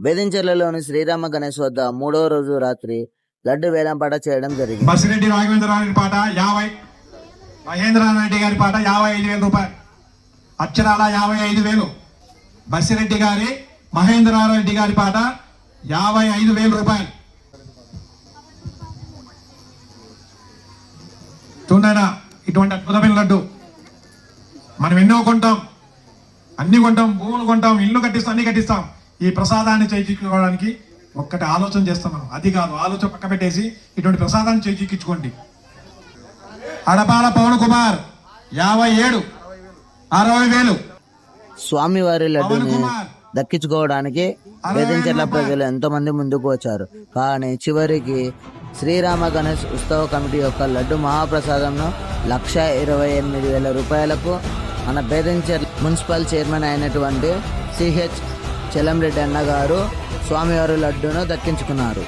బేదించెర్లలోని శ్రీరామ గణేష్ వద్ద 3వ రోజు రాత్రి లడ్డు వేలంపాట చేయడం జరిగింది. బసిరెడ్డి రాఘవేంద్రరావు పాట 50, మహేంద్రారెడ్డి గారి పాట 55,000 రూపాయలు, అక్షరాల 55,000. బసిరెడ్డి గారి మహేంద్రారెడ్డి గారి పాట 55,000 రూపాయలు. చూడైనా ఇటువంటి అద్భుతమైన లడ్డు మనం ఎన్నో కొంటాం, అన్ని కొంటాం, భూములు కొంటాం, ఇల్లు కట్టిస్తాం, అన్ని కట్టిస్తాం. ఈ ప్రసాదాన్ని చేయించుకోవడానికి ఒక్కటి ఆలోచన చేస్తాం మనం. అది కాదు, ఆలోచన పక్క పెట్టేసి ఇటువంటి ప్రసాదాన్ని చేయించుకోండి. అడపాల పవన్ కుమార్ 57, 60,000. స్వామివారి లడ్డుని దక్కించుకోవడానికి బేదించెర్ల ప్రజలు ఎంతో మంది ముందుకు వచ్చారు. కానీ చివరికి శ్రీరామ గణేష్ ఉత్సవ కమిటీ యొక్క లడ్డు మహాప్రసాదంను 1,28,000 రూపాయలకు మన బేదించెర్ల మున్సిపల్ చైర్మన్ అయినటువంటి సిహెచ్ చెలంరెడ్డి అన్న గారు స్వామివారి లడ్డును దక్కించుకున్నారు.